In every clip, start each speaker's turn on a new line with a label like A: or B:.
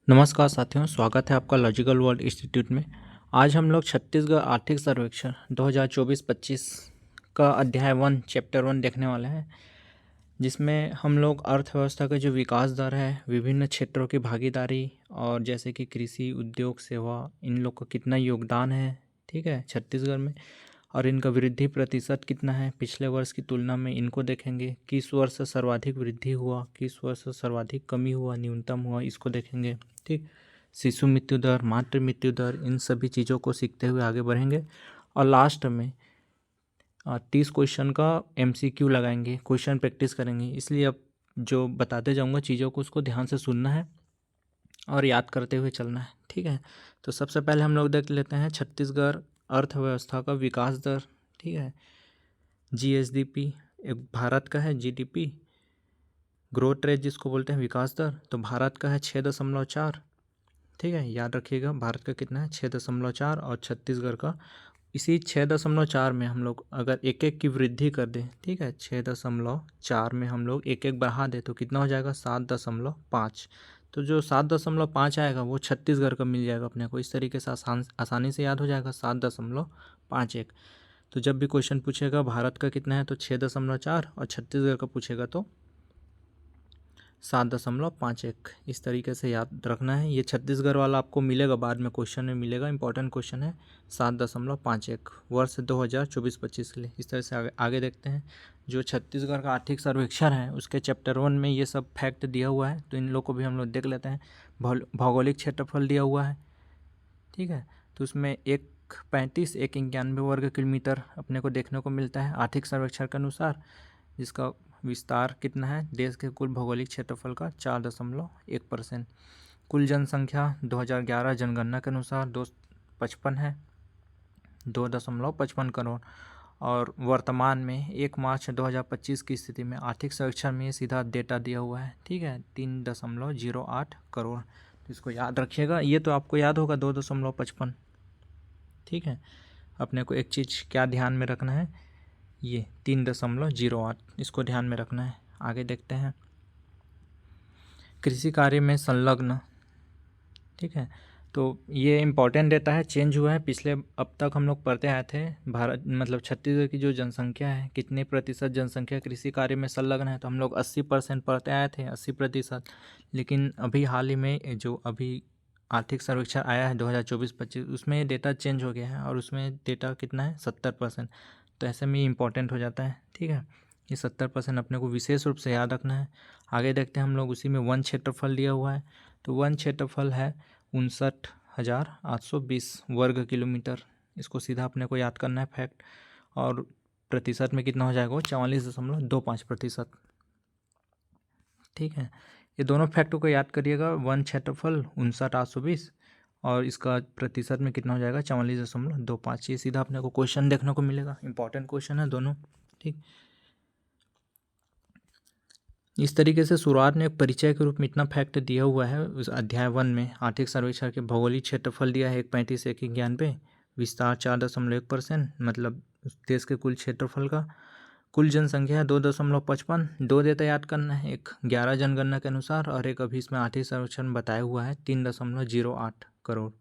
A: नमस्कार साथियों, स्वागत है आपका लॉजिकल वर्ल्ड इंस्टीट्यूट में। आज हम लोग छत्तीसगढ़ आर्थिक सर्वेक्षण 2024-25 का अध्याय 1 चैप्टर 1 देखने वाले हैं, जिसमें हम लोग अर्थव्यवस्था का जो विकास दर है, विभिन्न क्षेत्रों की भागीदारी और जैसे कि कृषि, उद्योग, सेवा, इन लोग का कितना योगदान है, ठीक है, छत्तीसगढ़ में, और इनका वृद्धि प्रतिशत कितना है पिछले वर्ष की तुलना में, इनको देखेंगे। किस वर्ष सर्वाधिक वृद्धि हुआ, किस वर्ष सर्वाधिक कमी हुआ, न्यूनतम हुआ, इसको देखेंगे। ठीक, शिशु मृत्यु दर, मातृ मृत्यु दर, इन सभी चीज़ों को सीखते हुए आगे बढ़ेंगे। और लास्ट में 30 क्वेश्चन का MCQ लगाएंगे, क्वेश्चन प्रैक्टिस करेंगे। इसलिए अब जो बताते जाऊँगा चीज़ों को, उसको ध्यान से सुनना है और याद करते हुए चलना है, ठीक है। तो सबसे पहले हम लोग देख लेते हैं छत्तीसगढ़ अर्थव्यवस्था का विकास दर, ठीक है। GSDP एक भारत का है, GDP ग्रोथ रेट जिसको बोलते हैं, विकास दर, तो भारत का है 6.4, ठीक है। याद रखिएगा भारत का कितना है, 6.4, और छत्तीसगढ़ का इसी 6.4 में हम लोग अगर एक एक की वृद्धि कर दें, ठीक है, 6.4 में हम लोग एक एक बढ़ा दें तो कितना हो जाएगा, 7.5। तो जो 7.5 आएगा वो छत्तीसगढ़ का मिल जाएगा अपने को। इस तरीके से आसानी से याद हो जाएगा, 7.51। तो जब भी क्वेश्चन पूछेगा भारत का कितना है तो 6.4, और छत्तीसगढ़ का पूछेगा तो 7.51। इस तरीके से याद रखना है। ये छत्तीसगढ़ वाला आपको मिलेगा, बाद में क्वेश्चन में मिलेगा, इंपॉर्टेंट क्वेश्चन है। 7.51 वर्ष 2024-25 के लिए। इस तरह से आगे देखते हैं। जो छत्तीसगढ़ का आर्थिक सर्वेक्षण है उसके चैप्टर 1 में ये सब फैक्ट दिया हुआ है, तो इन लोग को भी हम लोग देख लेते हैं। भौगोलिक क्षेत्रफल दिया हुआ है, ठीक है, तो उसमें 1.91 वर्ग किलोमीटर अपने को देखने को मिलता है आर्थिक सर्वेक्षण के अनुसार, जिसका विस्तार कितना है देश के कुल भौगोलिक क्षेत्रफल का 4.1%। कुल जनसंख्या 2011 जनगणना के अनुसार 255 है, 2.55 करोड़। और वर्तमान में 1 मार्च 2025 की स्थिति में आर्थिक सर्वेक्षण में सीधा डेटा दिया हुआ है, ठीक है, 3.08 करोड़। तो इसको याद रखिएगा, ये तो आपको याद होगा 2.55, ठीक है। अपने को एक चीज़ क्या ध्यान में रखना है, ये 3.08, इसको ध्यान में रखना है। आगे देखते हैं। कृषि कार्य में संलग्न, ठीक है, तो ये इम्पोर्टेंट डेटा है, चेंज हुआ है पिछले, अब तक हम लोग पढ़ते आए थे भारत मतलब छत्तीसगढ़ की जो जनसंख्या है, कितने प्रतिशत जनसंख्या कृषि कार्य में संलग्न है, तो हम लोग 80% पढ़ते आए थे, 80%। लेकिन अभी हाल ही में जो अभी आर्थिक सर्वेक्षण आया है 2024-25, उसमें डेटा चेंज हो गया है और उसमें डेटा कितना है, 70%। तो ऐसे में इंपॉर्टेंट हो जाता है, ठीक है। ये 70% अपने को विशेष रूप से याद रखना है। आगे देखते हैं हम लोग, उसी में वन क्षेत्रफल दिया हुआ है, तो वन क्षेत्रफल है 59,820 वर्ग किलोमीटर। इसको सीधा अपने को याद करना है फैक्ट, और प्रतिशत में कितना हो जाएगा वो 44.25%, ठीक है। ये दोनों फैक्ट को याद करिएगा, वन क्षेत्रफल 59,820 और इसका प्रतिशत में कितना हो जाएगा 44.25। ये सीधा अपने को क्वेश्चन देखने को मिलेगा, इंपॉर्टेंट क्वेश्चन है दोनों, ठीक। इस तरीके से शुरुआत में एक परिचय के रूप में इतना फैक्ट दिया हुआ है उस अध्याय 1 में। आर्थिक सर्वेक्षण के भौगोलिक क्षेत्रफल दिया है 1.35 विस्तार 4.1%, मतलब देश के कुल क्षेत्रफल का। कुल जनसंख्या 2.55, 2 देता याद करना है, एक 11 जनगणना के अनुसार और एक अभी इसमें आर्थिक सर्वेक्षण बताया हुआ है 3.08 करोड़।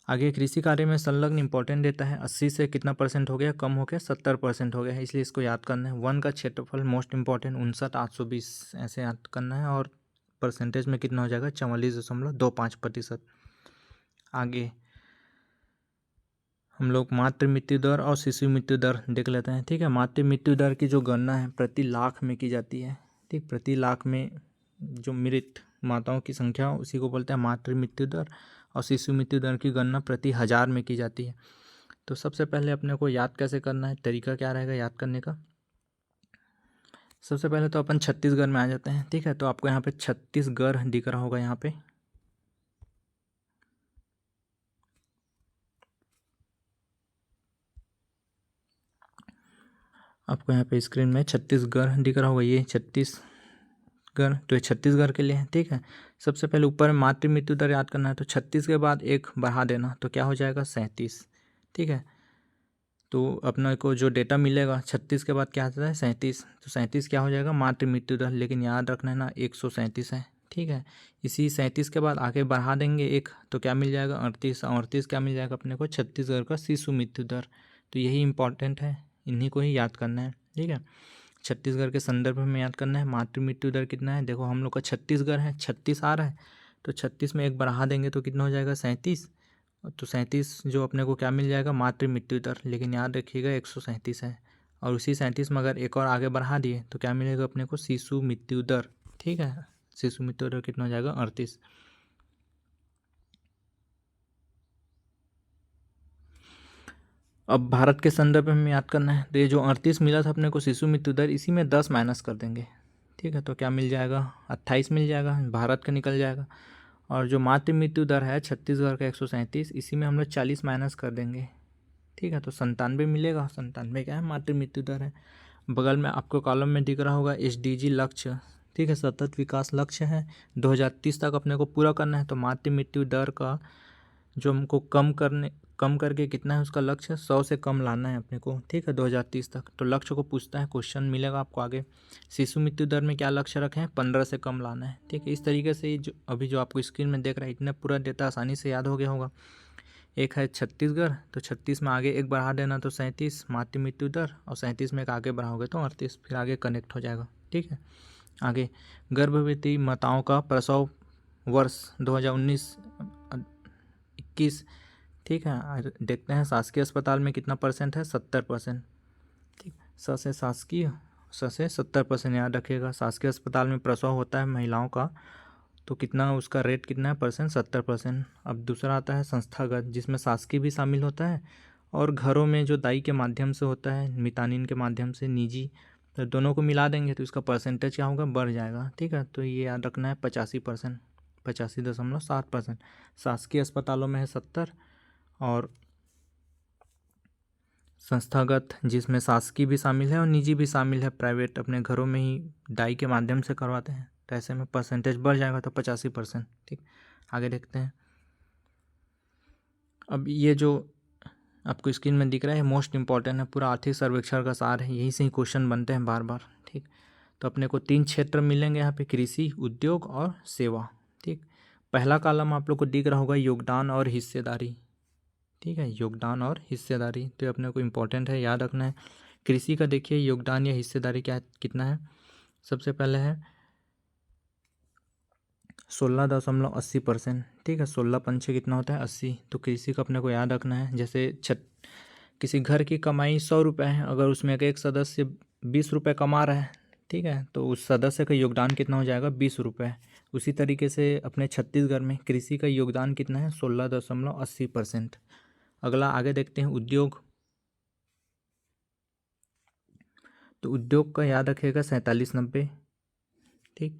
A: आगे कृषि कार्य में संलग्न इंपॉर्टेंट देता है, 80 से कितना परसेंट हो गया, कम हो गया, 70% हो गया है, इसलिए इसको याद करना है। वन का क्षेत्रफल मोस्ट इंपॉर्टेंट 59,820 ऐसे याद करना है, और परसेंटेज में कितना हो जाएगा 44.25%। आगे हम लोग मातृ मृत्यु दर और शिशु मृत्यु दर देख लेते हैं, ठीक है। मातृ मृत्यु दर की जो गणना है प्रति लाख में की जाती है, ठीक, प्रति लाख में जो मृत माताओं की संख्या उसी को बोलते हैं मातृ मृत्यु दर, और शिशु मृत्यु दर की गणना प्रति 1000 में की जाती है। तो सबसे पहले अपने को याद कैसे करना है, तरीका क्या रहेगा याद करने का। सबसे पहले तो अपन छत्तीसगढ़ में आ जाते हैं, ठीक है। तो आपको यहाँ पे छत्तीसगढ़ दिख रहा होगा, यहाँ पे आपको यहाँ पे स्क्रीन में छत्तीसगढ़ दिख रहा होगा, ये छत्तीसगढ़, तो ये छत्तीसगढ़ के लिए है, ठीक है। सबसे पहले ऊपर मातृ मृत्यु दर याद करना है, तो 36 के बाद एक बढ़ा देना, तो क्या हो जाएगा 37, ठीक है। तो अपने को जो डेटा मिलेगा 36 के बाद क्या आता है 37, तो 37 क्या हो जाएगा मातृ मृत्यु दर, लेकिन याद रखना है ना 137 है, ठीक है। इसी 37 के बाद आगे बढ़ा देंगे एक, तो क्या मिल जाएगा 38। 38 क्या मिल जाएगा अपने को छत्तीसगढ़ का शिशु मृत्यु दर। तो यही इंपॉर्टेंट है, इन्हीं को ही याद करना है। ठीक है, छत्तीसगढ़ के संदर्भ में याद करना है। मातृ मृत्यु दर कितना है, देखो हम लोग का छत्तीसगढ़ है, 36 आ रहा है, तो 36 में एक बढ़ा देंगे तो कितना हो जाएगा 37। तो 37 जो अपने को क्या मिल जाएगा मातृ मृत्यु दर, लेकिन याद रखिएगा 137 है। और उसी 37 में अगर एक और आगे बढ़ा दिए तो क्या मिलेगा अपने को शिशु मृत्यु दर। ठीक है, शिशु मृत्यु दर कितना हो जाएगा 38। अब भारत के संदर्भ में याद करना है, तो ये जो 38 मिला था अपने को शिशु मृत्यु दर, इसी में 10 माइनस कर देंगे। ठीक है, तो क्या मिल जाएगा 28 मिल जाएगा, भारत का निकल जाएगा। और जो मातृ मृत्यु दर है छत्तीसगढ़ का 137, इसी में हम लोग 40 माइनस कर देंगे। ठीक है, तो 97 मिलेगा। 97 क्या है मातृ मृत्यु दर है। बगल में आपको कॉलम में दिख रहा होगा SDG लक्ष्य। ठीक है, सतत विकास लक्ष्य है, 2030 तक अपने को पूरा करना है। तो मातृ मृत्यु दर का जो हमको कम करके कितना है उसका लक्ष्य 100 से कम लाना है अपने को। ठीक है, 2030 तक। तो लक्ष्य को पूछता है, क्वेश्चन मिलेगा आपको आगे। शिशु मृत्यु दर में क्या लक्ष्य रखे हैं, 15 से कम लाना है। ठीक है, इस तरीके से जो अभी जो आपको स्क्रीन में देख रहा है, इतना पूरा डेटा आसानी से याद हो गया होगा। एक है छत्तीसगढ़, तो 36 में आगे एक बढ़ा देना तो 37 मातृ मृत्यु दर, और 37 में एक आगे बढ़ाओगे तो 38, फिर आगे कनेक्ट हो जाएगा। ठीक है, आगे गर्भवती माताओं का प्रसव वर्ष 2019-21। ठीक है, देखते हैं शासकीय अस्पताल में कितना परसेंट है, 70%। ठीक, स से शासकीय, स से 70% याद रखिएगा। शासकीय अस्पताल में प्रसव होता है महिलाओं का, तो कितना उसका रेट कितना है परसेंट, 70%। अब दूसरा आता है संस्थागत, जिसमें शासकीय भी शामिल होता है और घरों में जो दाई के माध्यम से होता है, मितानिन के माध्यम से निजी, तो दोनों को मिला देंगे तो इसका परसेंटेज क्या होगा, बढ़ जाएगा। ठीक है, तो ये याद रखना है 85%, 85.7%। शासकीय अस्पतालों में है 70, और संस्थागत जिसमें शासकीय भी शामिल है और निजी भी शामिल है, प्राइवेट अपने घरों में ही दाई के माध्यम से करवाते हैं, तो ऐसे में परसेंटेज बढ़ जाएगा तो 85%। ठीक, आगे देखते हैं। अब ये जो आपको स्क्रीन में दिख रहा है मोस्ट इंपॉर्टेंट है, पूरा आर्थिक सर्वेक्षण का सार है, यहीं से ही क्वेश्चन बनते हैं बार बार। ठीक, तो अपने को 3 क्षेत्र मिलेंगे यहाँ पे, कृषि, उद्योग और सेवा। ठीक, पहला कॉलम आप लोग को दिख रहा होगा योगदान और हिस्सेदारी। ठीक है, योगदान और हिस्सेदारी, तो ये अपने को इम्पोर्टेंट है, याद रखना है। कृषि का देखिए योगदान या हिस्सेदारी क्या कितना है, सबसे पहले है 16.80%। ठीक है, 16 पंचे कितना होता है 80। तो कृषि का अपने को याद रखना है। जैसे किसी घर की कमाई 100 रुपये है, अगर उसमें एक सदस्य 20 रुपये कमा रहा है, ठीक है, तो उस सदस्य का योगदान कितना हो जाएगा 20 रुपये। उसी तरीके से अपने छत्तीसगढ़ में कृषि का योगदान कितना है 16.80%। अगला आगे देखते हैं उद्योग, तो उद्योग का याद रखिएगा 47.90। ठीक,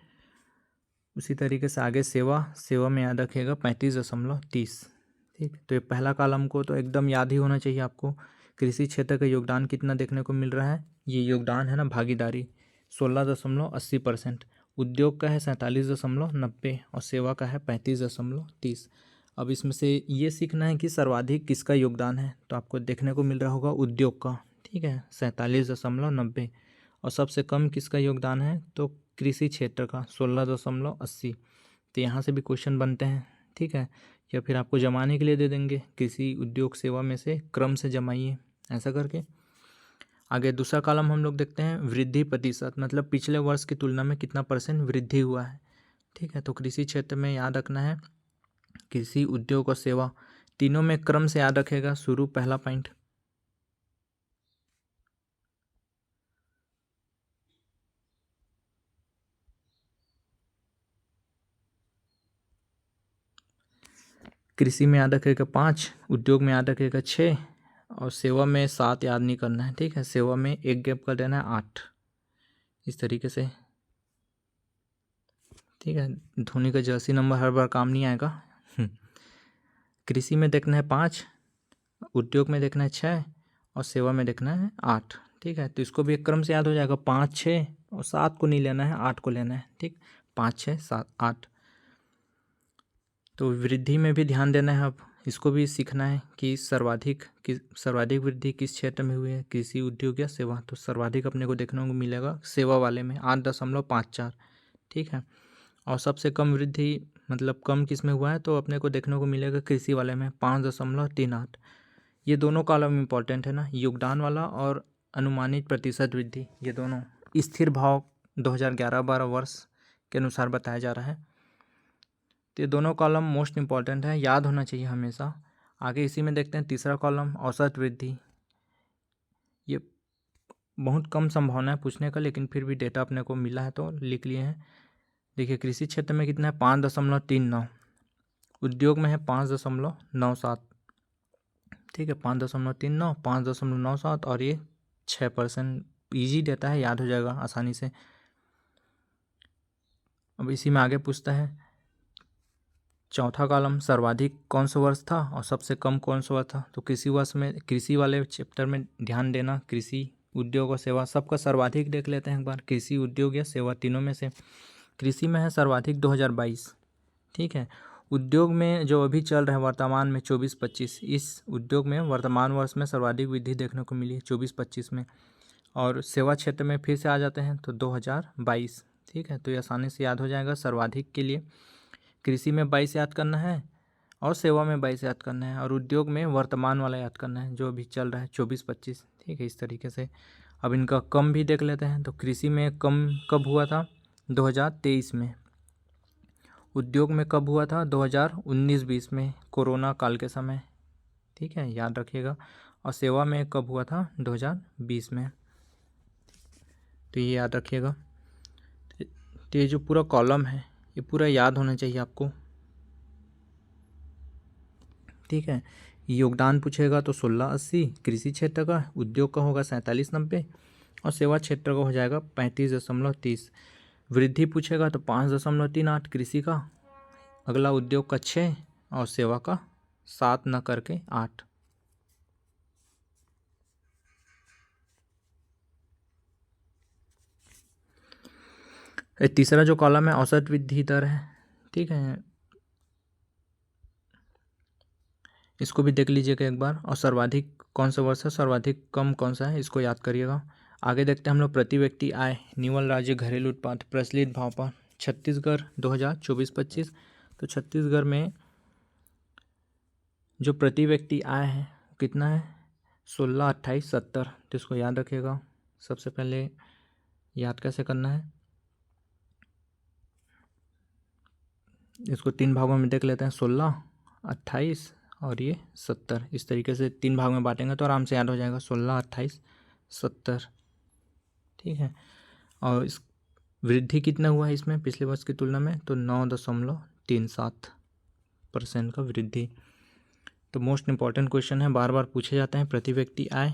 A: उसी तरीके से आगे सेवा में याद रखिएगा 35.30। ठीक, तो ये पहला कॉलम को तो एकदम याद ही होना चाहिए आपको। कृषि क्षेत्र का योगदान कितना देखने को मिल रहा है, ये योगदान है ना भागीदारी 16.80%। उद्योग का है 47.90 और सेवा का है 35.30। अब इसमें से ये सीखना है कि सर्वाधिक किसका योगदान है, तो आपको देखने को मिल रहा होगा उद्योग का। ठीक है, 47.90, और सबसे कम किसका योगदान है, तो कृषि क्षेत्र का 16.80। तो यहाँ से भी क्वेश्चन बनते हैं। ठीक है, या फिर आपको जमाने के लिए दे देंगे, कृषि, उद्योग, सेवा में से क्रम से जमाइए, ऐसा करके। आगे दूसरा कॉलम हम लोग देखते हैं वृद्धि प्रतिशत, मतलब पिछले वर्ष की तुलना में कितना परसेंट वृद्धि हुआ है। ठीक है, तो कृषि क्षेत्र में याद रखना है कृषि, उद्योग और सेवा, तीनों में क्रम से याद रखेगा। शुरू पहला पॉइंट, कृषि में याद रखेगा 5, उद्योग में याद रखेगा 6, और सेवा में 7 याद नहीं करना है। ठीक है, सेवा में एक गैप कर देना है 8, इस तरीके से। ठीक है, धोनी का जर्सी नंबर हर बार काम नहीं आएगा। कृषि में देखना है 5, उद्योग में देखना है 6, और सेवा में देखना है 8। ठीक है, तो इसको भी एक क्रम से याद हो जाएगा, 5, 6 और 7 को नहीं लेना है, 8 को लेना है। ठीक, 5, 6, 7, 8। तो वृद्धि में भी ध्यान देना है। अब इसको भी सीखना है कि सर्वाधिक वृद्धि किस क्षेत्र में हुई है, कृषि, उद्योग या सेवा। तो सर्वाधिक अपने को देखने को मिलेगा सेवा वाले में 8.54। ठीक है, और सबसे कम वृद्धि मतलब कम किस में हुआ है तो अपने को देखने को मिलेगा कृषि वाले में 5.38। ये दोनों कॉलम इम्पॉर्टेंट है ना, योगदान वाला और अनुमानित प्रतिशत वृद्धि, ये दोनों स्थिर भाव 2011-12 वर्ष के अनुसार बताया जा रहा है। तो ये दोनों कॉलम मोस्ट इम्पॉर्टेंट है, याद होना चाहिए हमेशा। आगे इसी में देखते हैं तीसरा कॉलम औसत वृद्धि। ये बहुत कम संभावना है पूछने का, लेकिन फिर भी डेटा अपने को मिला है तो लिख लिए हैं। देखिए कृषि क्षेत्र में कितना है 5.39, उद्योग में है 5.97, ठीक है 5.39, 5.97 और ये 6%। ईजी डेटा है, याद हो जाएगा आसानी से। अब इसी में आगे पूछता है चौथा कॉलम सर्वाधिक कौन सा वर्ष था और सबसे कम कौन सा वर्ष था। तो कृषि वर्ष में, कृषि वाले चैप्टर में ध्यान देना, कृषि उद्योग और सेवा सबका सर्वाधिक देख लेते हैं एक बार, कृषि उद्योग या सेवा तीनों में से। कृषि में है सर्वाधिक 2022, ठीक है। उद्योग में जो अभी चल रहा है वर्तमान में 24-25, इस उद्योग में वर्तमान वर्ष में सर्वाधिक वृद्धि देखने को मिली है 24-25 में। और सेवा क्षेत्र में फिर से आ जाते हैं तो 2022, ठीक है। तो ये आसानी से याद हो जाएगा। सर्वाधिक के लिए कृषि में 22 याद करना है और सेवा में 22 याद करना है, और उद्योग में वर्तमान वाला याद करना है जो अभी चल रहा है 24-25, ठीक है। इस तरीके से अब इनका कम भी देख लेते हैं। तो कृषि में कम कब हुआ था 2023 में, उद्योग में कब हुआ था 2019-20 में कोरोना काल के समय, ठीक है याद रखिएगा। और सेवा में कब हुआ था 2020 में, तो ये याद रखिएगा। तो ये जो पूरा कॉलम है ये पूरा याद होना चाहिए आपको, ठीक है। योगदान पूछेगा तो 1680 कृषि क्षेत्र का, उद्योग का होगा 4790 और सेवा क्षेत्र का हो जाएगा 35.30। वृद्धि पूछेगा तो 5.38 कृषि का, अगला उद्योग का 6 और सेवा का 7 न करके 8। तीसरा जो कॉलम है औसत वृद्धि दर है, ठीक है, इसको भी देख लीजिएगा एक बार। और सर्वाधिक कौन सा वर्ष है, सर्वाधिक कम कौन सा है, इसको याद करिएगा। आगे देखते हैं हम लोग प्रति व्यक्ति आय, निवल राज्य घरेलू उत्पाद प्रचलित भाव पर छत्तीसगढ़ 2024-25। तो छत्तीसगढ़ में जो प्रति व्यक्ति आय है कितना है 16, 28, 70। तो इसको याद रखिएगा। सबसे पहले याद कैसे करना है, इसको 3 भागों में देख लेते हैं, 16, 28 और ये 70। इस तरीके से 3 भाग में बांटेंगे तो आराम से याद हो जाएगा 16, 28, 70, ठीक है। और इस वृद्धि कितना हुआ है इसमें पिछले वर्ष की तुलना में, तो 9.37% का वृद्धि। तो मोस्ट इम्पॉर्टेंट क्वेश्चन है, बार बार पूछे जाते हैं प्रति व्यक्ति आय।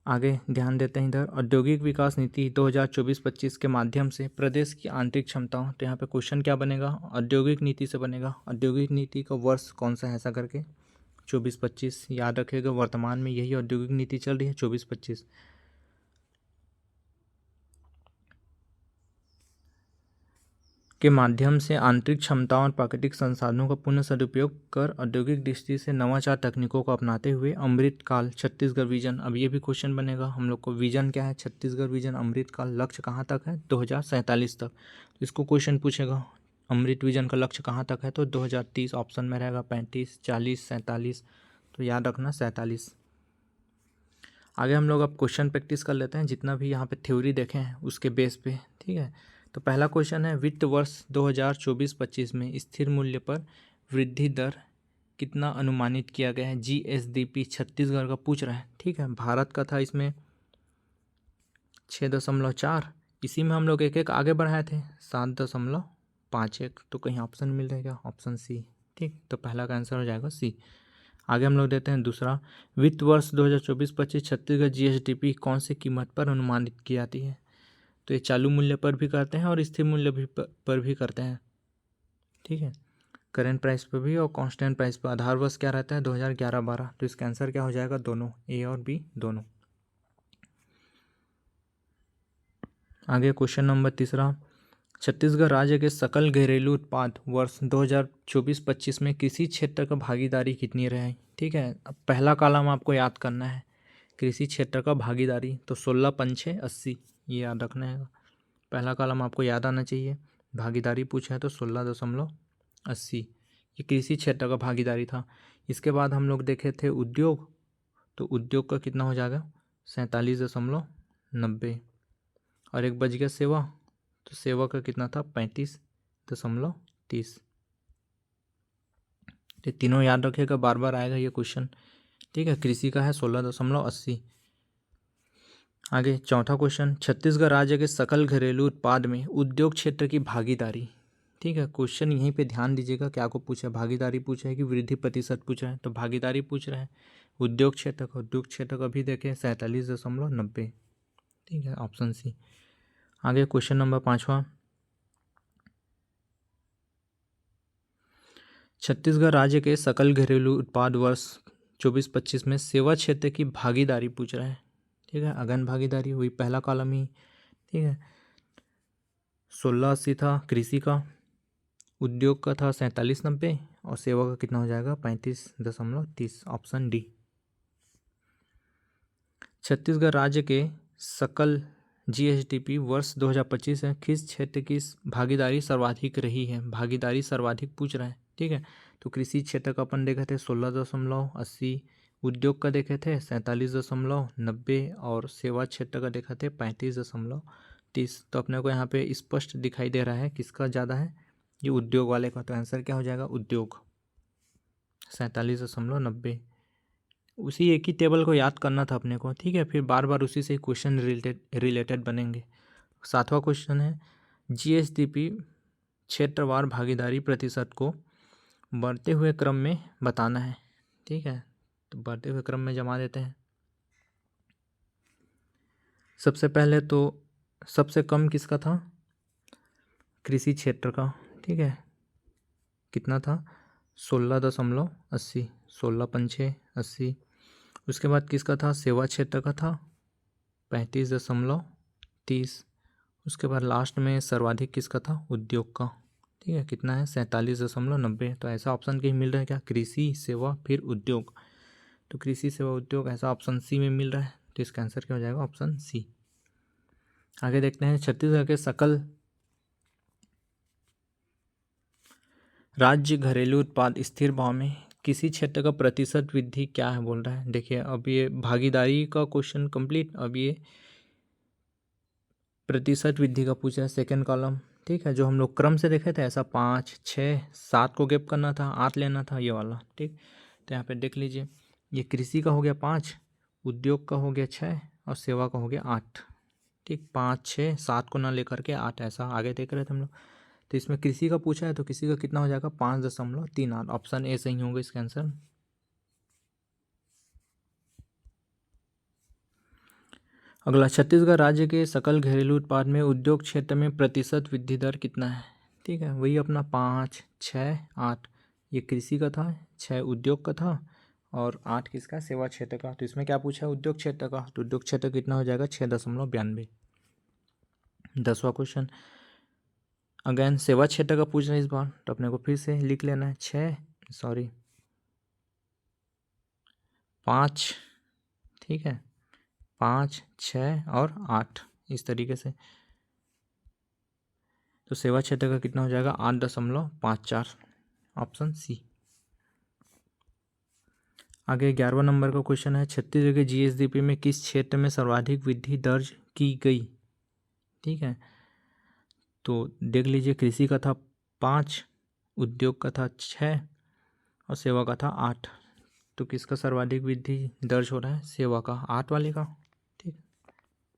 A: आगे ध्यान देते हैं इधर, औद्योगिक विकास नीति 2024-25 के माध्यम से प्रदेश की आंतरिक क्षमताओं। तो यहाँ पे क्वेश्चन क्या बनेगा, औद्योगिक नीति से बनेगा। औद्योगिक नीति का वर्ष कौन सा है ऐसा करके 24-25 याद रखेगा। वर्तमान में यही औद्योगिक नीति चल रही है 24-25 के माध्यम से आंतरिक क्षमताओं और प्राकृतिक संसाधनों का पुनः सदुपयोग कर औद्योगिक दृष्टि से नवाचार तकनीकों को अपनाते हुए अमृतकाल छत्तीसगढ़ विजन। अब ये भी क्वेश्चन बनेगा हम लोग को, विजन क्या है छत्तीसगढ़ विजन अमृतकाल, लक्ष्य कहाँ तक है 2047 तक। तो इसको क्वेश्चन पूछेगा अमृत विजन का लक्ष्य कहाँ तक है, तो 2030 ऑप्शन में रहेगा, 35, 40, 47। तो याद रखना 47। आगे हम लोग अब क्वेश्चन प्रैक्टिस कर लेते हैं, जितना भी यहाँ पे थ्योरी देखे हैं उसके बेस पे, ठीक है। तो पहला क्वेश्चन है, वित्त वर्ष 2024-25 में स्थिर मूल्य पर वृद्धि दर कितना अनुमानित किया गया है। GSDP छत्तीसगढ़ का पूछ रहा है, ठीक है। भारत का था इसमें 6.4, इसी में हम लोग एक एक आगे बढ़ाए थे 7.51। तो कहीं ऑप्शन मिल रहेगा, ऑप्शन सी, ठीक। तो पहला का आंसर हो जाएगा सी। आगे हम लोग देते हैं दूसरा, वित्त वर्ष 2024-25 छत्तीसगढ़ GSDP कौन सी कीमत पर अनुमानित की जाती है। तो ये चालू मूल्य पर भी करते हैं और स्थिर मूल्य भी पर भी करते हैं, ठीक है। करेंट प्राइस पर भी और कांस्टेंट प्राइस पर। आधार वर्ष क्या रहता है 2011-12। तो इसका आंसर क्या हो जाएगा, दोनों, ए और बी दोनों। आगे क्वेश्चन नंबर तीसरा, छत्तीसगढ़ राज्य के सकल घरेलू उत्पाद वर्ष 2024-25 में कृषि क्षेत्र का भागीदारी कितनी रहे, ठीक है। अब पहला कॉलम आपको याद करना है कृषि क्षेत्र का भागीदारी, तो 16, 5, 80 ये याद रखना है। पहला कॉलम आपको याद आना चाहिए। भागीदारी पूछा है तो 16.80 ये कृषि क्षेत्र का भागीदारी था। इसके बाद हम लोग देखे थे उद्योग, तो उद्योग का कितना हो जाएगा 47.90। और एक बच गया सेवा, तो सेवा का कितना था 35.30। ये तीनों याद रखिएगा, बार बार आएगा ये क्वेश्चन। ठीक है, कृषि का है 16.80। आगे चौथा क्वेश्चन, छत्तीसगढ़ राज्य के सकल घरेलू उत्पाद में उद्योग क्षेत्र की भागीदारी। ठीक है, क्वेश्चन यहीं पे ध्यान दीजिएगा कि आपको पूछा है भागीदारी पूछा है कि वृद्धि प्रतिशत पूछा है। तो भागीदारी पूछ रहा है उद्योग क्षेत्र का भी देखें 47.90। ठीक है, ऑप्शन सी। आगे क्वेश्चन नंबर 5वां, छत्तीसगढ़ राज्य के सकल घरेलू उत्पाद वर्ष 24-25 में सेवा क्षेत्र की भागीदारी पूछ रहा है। ठीक है, अगन भागीदारी हुई पहला कॉलम ही। ठीक है, 1680 था कृषि का, उद्योग का था 47.90 और सेवा का कितना हो जाएगा 35.30। Option D. छत्तीसगढ़ राज्य के सकल जीएसडीपी वर्ष 2025 है किस क्षेत्र की भागीदारी सर्वाधिक रही है। भागीदारी सर्वाधिक पूछ रहा है। ठीक है, तो कृषि क्षेत्र का अपन देखे थे 16.80, उद्योग का देखे थे 47.90 और सेवा क्षेत्र का देखा थे 35.30। तो अपने को यहाँ पे स्पष्ट दिखाई दे रहा है किसका ज़्यादा है, ये उद्योग वाले का। तो आंसर क्या हो जाएगा उद्योग 47.90। उसी एक ही टेबल को याद करना था अपने को। ठीक है, फिर बार बार उसी से क्वेश्चन रिलेटेड बनेंगे। 7वां क्वेश्चन है जीएसडीपी क्षेत्रवार भागीदारी प्रतिशत को बढ़ते हुए क्रम में बताना है। ठीक है, तो बढ़ते हुए क्रम में जमा देते हैं। सबसे पहले तो सबसे कम किसका था, कृषि क्षेत्र का। ठीक है, कितना था 16.80, 16×5 = 80। उसके बाद किसका था सेवा क्षेत्र का था 35.30। उसके बाद लास्ट में सर्वाधिक किसका था उद्योग का। ठीक है, कितना है 47.90। तो ऐसा ऑप्शन कहीं मिल रहा है क्या, कृषि सेवा फिर उद्योग। तो कृषि सेवा उद्योग ऐसा ऑप्शन सी में मिल रहा है। तो इसका आंसर क्या हो जाएगा ऑप्शन सी। आगे देखते हैं छत्तीसगढ़ के सकल राज्य घरेलू उत्पाद स्थिर भाव में किसी क्षेत्र का प्रतिशत वृद्धि क्या है बोल रहा है। देखिए अब ये भागीदारी का क्वेश्चन कंप्लीट, अब ये प्रतिशत वृद्धि का पूछा है सेकंड कॉलम। ठीक है, जो हम लोग क्रम से देखे थे ऐसा 5, 6, 7 को गैप करना था, 8 लेना था ये वाला। ठीक, तो यहाँ पे देख लीजिए ये कृषि का हो गया 5, उद्योग का हो गया 6 और सेवा का हो गया 8। ठीक, 5, 6, 7 को ना लेकर के 8 ऐसा आगे देख रहे थे हम लोग। तो इसमें कृषि का पूछा है तो कृषि का कितना हो जाएगा 5.38। ऑप्शन ए सही होगा इसका आंसर। अगला, छत्तीसगढ़ राज्य के सकल घरेलू उत्पाद में उद्योग क्षेत्र में प्रतिशत वृद्धि दर कितना है। ठीक है, वही अपना 5, 6, 8 ये कृषि का था, 6 उद्योग का था और 8 किसका सेवा क्षेत्र का। तो इसमें क्या पूछा है उद्योग क्षेत्र का, तो उद्योग क्षेत्र कितना हो जाएगा 6.92। 10वां क्वेश्चन अगेन सेवा क्षेत्र का पूछ रहे हैं इस बार, तो अपने को फिर से लिख लेना है 5। ठीक है, 5, 6 और 8 इस तरीके से। तो सेवा क्षेत्र का कितना हो जाएगा 8.54। Option C. आगे 11वां नंबर का क्वेश्चन है छत्तीसगढ़ के जीएसडीपी में किस क्षेत्र में सर्वाधिक वृद्धि दर्ज की गई। ठीक है, तो देख लीजिए कृषि का था 5, उद्योग का था 6 और सेवा का था 8। तो किसका सर्वाधिक वृद्धि दर्ज हो रहा है सेवा का, 8 वाले का। ठीक,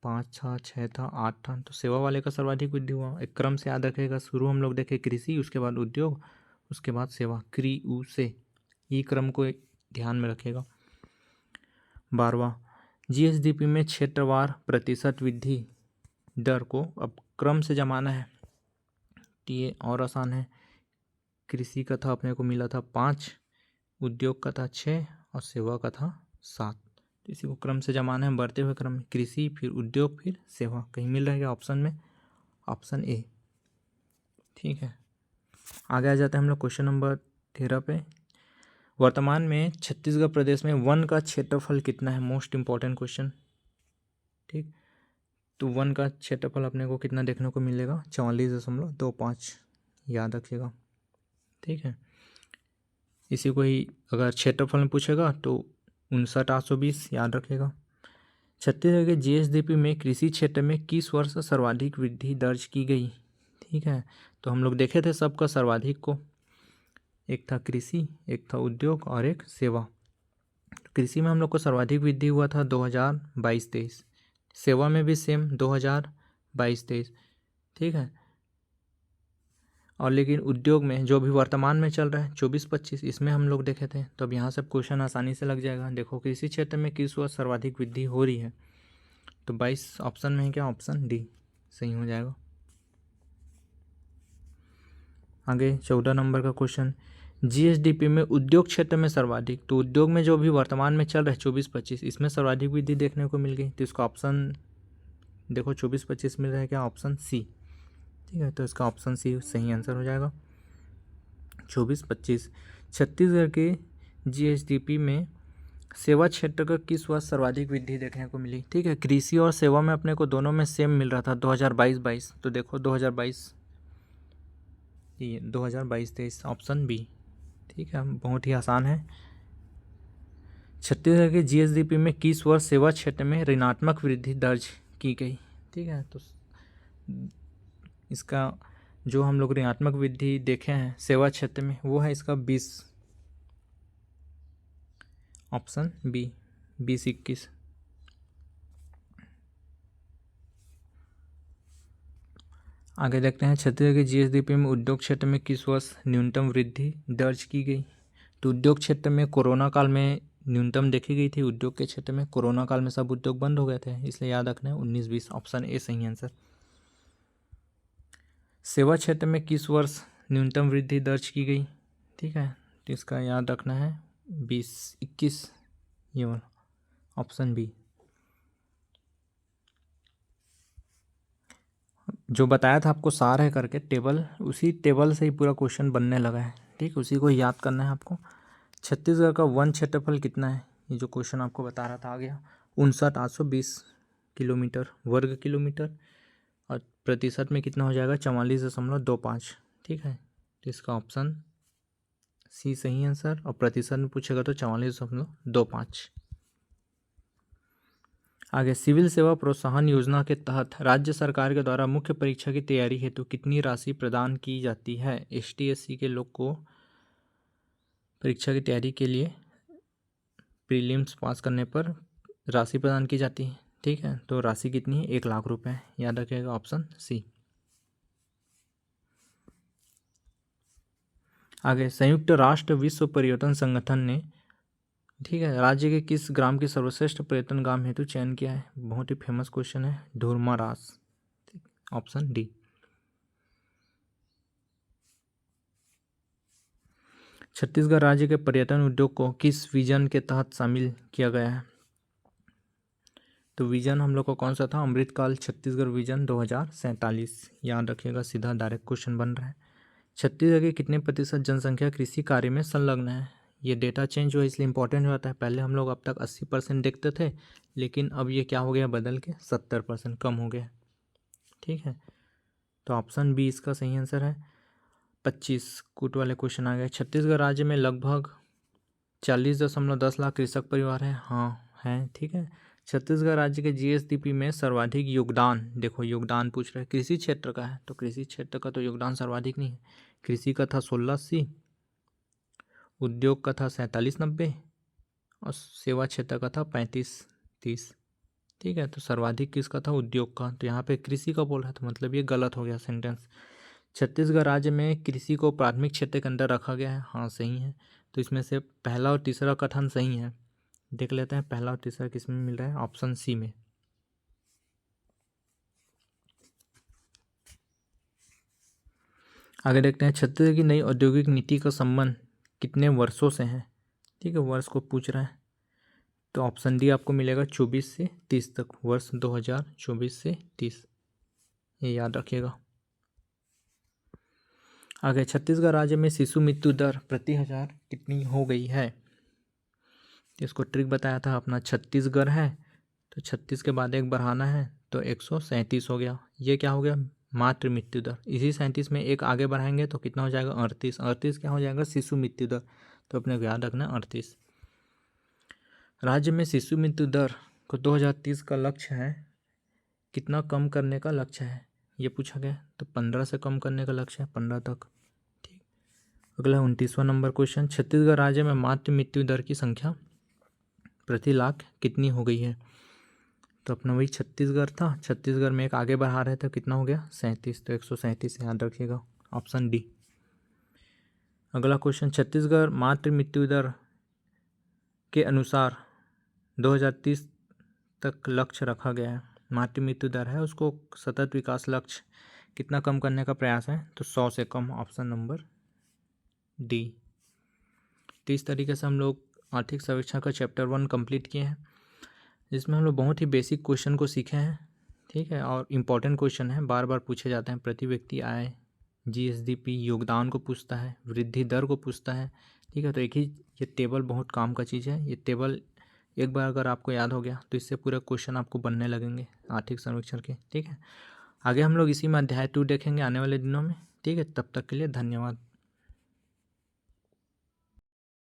A: 5 था, 6 था, 8 था, तो सेवा वाले का सर्वाधिक वृद्धि हुआ। एक क्रम से याद रखेगा, शुरू हम लोग देखे कृषि, उसके बाद उद्योग, उसके बाद सेवा, क्री उ से, ये क्रम को ध्यान में रखेगा। 12वां जीएसडीपी में क्षेत्रवार प्रतिशत वृद्धि दर को अब क्रम से जमाना है। तो ये और आसान है, कृषि का था अपने को मिला था 5, उद्योग का था 6 और सेवा का था 7। तो इसी को क्रम से जमाना है बढ़ते हुए क्रम में, कृषि फिर उद्योग फिर सेवा। कहीं मिल रहेगा ऑप्शन में, ऑप्शन ए। ठीक है, आगे आ जाते हैं हम लोग क्वेश्चन नंबर 13 पे। वर्तमान में छत्तीसगढ़ प्रदेश में वन का क्षेत्रफल कितना है, मोस्ट इंपॉर्टेंट क्वेश्चन। ठीक, तो 1 का क्षेत्रफल अपने को कितना देखने को मिलेगा, 44.25, याद रखिएगा। ठीक है, इसी को ही अगर क्षेत्रफल में पूछेगा तो 59,820, याद रखिएगा। छत्तीसगढ़ के जीएसडीपी में कृषि क्षेत्र में किस वर्ष सर्वाधिक वृद्धि दर्ज की गई। ठीक है, तो हम लोग देखे थे सबका सर्वाधिक को, एक था कृषि, एक था उद्योग और एक सेवा। कृषि में हम लोग को सर्वाधिक वृद्धि हुआ था 2022-23, सेवा में भी सेम 2022-23। ठीक है, और लेकिन उद्योग में जो भी वर्तमान में चल रहा है 24-25, इसमें हम लोग देखे थे। तो अब यहाँ से क्वेश्चन आसानी से लग जाएगा। देखो कृषि क्षेत्र में किस वर्ष सर्वाधिक वृद्धि हो रही है, तो 22 ऑप्शन में है क्या, ऑप्शन डी सही हो जाएगा। आगे 14 नंबर का क्वेश्चन, जीएसडीपी में उद्योग क्षेत्र में सर्वाधिक, तो उद्योग में जो भी वर्तमान में चल रहा है 24-25, इसमें सर्वाधिक वृद्धि देखने को मिल गई। तो इसका ऑप्शन देखो 24-25 मिल रहा है क्या, ऑप्शन सी। ठीक है, तो इसका ऑप्शन सी सही आंसर हो जाएगा। 24-25 छत्तीसगढ़ के जीएसडीपी में सेवा क्षेत्र का किस वर्ष सर्वाधिक वृद्धि देखने को मिली। ठीक है, कृषि और सेवा में अपने को दोनों में सेम मिल रहा था 2022-22, तो देखो 2022-23 ऑप्शन बी। ठीक है, बहुत ही आसान है। छत्तीसगढ़ के जीएसडीपी में किस वर्ष सेवा क्षेत्र में ऋणात्मक वृद्धि दर्ज की गई। ठीक है, तो इसका जो हम लोग ऋणात्मक वृद्धि देखे हैं सेवा क्षेत्र में वो है इसका 20, ऑप्शन बी 20-21। आगे देखते हैं, छत्तीसगढ़ के जीएसडीपी में उद्योग क्षेत्र में किस वर्ष न्यूनतम वृद्धि दर्ज की गई। तो उद्योग क्षेत्र में कोरोना काल में न्यूनतम देखी गई थी। उद्योग के क्षेत्र में कोरोना काल में सब उद्योग बंद हो गए थे, इसलिए याद रखना है 19-20, ऑप्शन ए सही आंसर। सेवा क्षेत्र में किस वर्ष न्यूनतम वृद्धि दर्ज की गई। ठीक है, तो इसका याद रखना है 20-21, ये वाला ऑप्शन बी। जो बताया था आपको सार है करके टेबल, उसी टेबल से ही पूरा क्वेश्चन बनने लगा है। ठीक, उसी को याद करना है आपको। छत्तीसगढ़ का वन क्षेत्रफल कितना है, ये जो क्वेश्चन आपको बता रहा था आ गया, 59,820 किलोमीटर वर्ग किलोमीटर, और प्रतिशत में कितना हो जाएगा, 44.25। ठीक है, तो इसका ऑप्शन सी सही आंसर, और प्रतिशत में पूछेगा तो 44.25। आगे, सिविल सेवा प्रोत्साहन योजना के तहत राज्य सरकार के द्वारा मुख्य परीक्षा की तैयारी हेतु कितनी राशि प्रदान की जाती है। ST-SC के लोग को परीक्षा की तैयारी के लिए प्रीलिम्स पास करने पर राशि प्रदान की जाती है। ठीक है, तो राशि कितनी है, 1 लाख रुपए, याद रखिएगा ऑप्शन सी। आगे, संयुक्त राष्ट्र विश्व पर्यटन संगठन ने, ठीक है, राज्य के किस ग्राम की सर्वश्रेष्ठ पर्यटन ग्राम हेतु चयन किया है। बहुत ही फेमस क्वेश्चन है, धूर्मारास, ऑप्शन डी। छत्तीसगढ़ राज्य के पर्यटन उद्योग को किस विजन के तहत शामिल किया गया है। तो विजन हम लोग को कौन सा था, अमृतकाल छत्तीसगढ़ विजन 2047, याद रखिएगा, सीधा डायरेक्ट क्वेश्चन बन रहा है। छत्तीसगढ़ के कितने प्रतिशत जनसंख्या कृषि कार्य में संलग्न है। ये डेटा चेंज हुआ इसलिए इंपॉर्टेंट हो जाता है। पहले हम लोग अब तक 80% देखते थे, लेकिन अब ये क्या हो गया, बदल के 70% कम हो गया। ठीक है, तो ऑप्शन बी इसका सही आंसर है। 25 कूट वाले क्वेश्चन आ गए। छत्तीसगढ़ राज्य में लगभग 40.10 लाख कृषक परिवार है, हाँ है। ठीक है, छत्तीसगढ़ राज्य के जीएसडीपी में सर्वाधिक योगदान, देखो योगदान पूछ रहे हैं, कृषि क्षेत्र का है, तो कृषि क्षेत्र का तो योगदान सर्वाधिक नहीं है। कृषि का था 1680, उद्योग का था 4790, और सेवा क्षेत्र का था 3530। ठीक है, तो सर्वाधिक किसका था, उद्योग का, तो यहाँ पे कृषि का बोल रहा था, मतलब ये गलत हो गया सेंटेंस। छत्तीसगढ़ राज्य में कृषि को प्राथमिक क्षेत्र के अंदर रखा गया है, हाँ सही है। तो इसमें से पहला और तीसरा कथन सही है। देख लेते हैं पहला और तीसरा किस में मिल रहा है, ऑप्शन सी में। आगे देखते हैं, छत्तीसगढ़ की नई औद्योगिक नीति का संबंध कितने वर्षों से है। ठीक है, वर्ष को पूछ रहा है, तो ऑप्शन डी आपको मिलेगा 24 से 30 तक, वर्ष 2024 से 30, ये याद रखिएगा। आगे, छत्तीसगढ़ राज्य में शिशु मृत्यु दर प्रति 1000 कितनी हो गई है। इसको ट्रिक बताया था अपना, 36 है, तो 36 के बाद 1 बढ़ाना है, तो 137 हो गया। ये क्या हो गया, मातृ मृत्यु दर। इसी 37 में एक आगे बढ़ाएंगे तो कितना हो जाएगा, 38। 38 क्या हो जाएगा, शिशु मृत्यु दर। तो अपने को याद रखना 38। राज्य में शिशु मृत्यु दर को 2030 का लक्ष्य है, कितना कम करने का लक्ष्य है ये पूछा गया। तो 15 से कम करने का लक्ष्य है, 15 तक। ठीक। अगला 29वां नंबर क्वेश्चन, छत्तीसगढ़ राज्य में मातृ मृत्यु दर की संख्या प्रति लाख कितनी हो गई है। तो अपना वही छत्तीसगढ़ था, छत्तीसगढ़ में एक आगे बढ़ा रहे थे, कितना हो गया, 37। तो 137 याद रखिएगा, ऑप्शन डी। अगला क्वेश्चन, छत्तीसगढ़ मातृ मृत्यु दर के अनुसार 2030 तक लक्ष्य रखा गया है। मातृ मृत्यु दर है, उसको सतत विकास लक्ष्य कितना कम करने का प्रयास है, तो 100 से कम, ऑप्शन नंबर डी। तो इस तरीके से हम लोग आर्थिक सर्वेक्षण का चैप्टर 1 कंप्लीट किए हैं, जिसमें हम लोग बहुत ही बेसिक क्वेश्चन को सीखे हैं। ठीक है, और इम्पॉर्टेंट क्वेश्चन है, बार बार पूछे जाते हैं। प्रति व्यक्ति आय, जीएसडीपी, योगदान को पूछता है, वृद्धि दर को पूछता है। ठीक है, तो एक ही ये टेबल बहुत काम का चीज़ है। ये टेबल एक बार अगर आपको याद हो गया तो इससे पूरा क्वेश्चन आपको बनने लगेंगे आर्थिक सर्वेक्षण के। ठीक है, आगे हम लोग इसी में अध्याय 2 देखेंगे आने वाले दिनों में। ठीक है, तब तक के लिए धन्यवाद।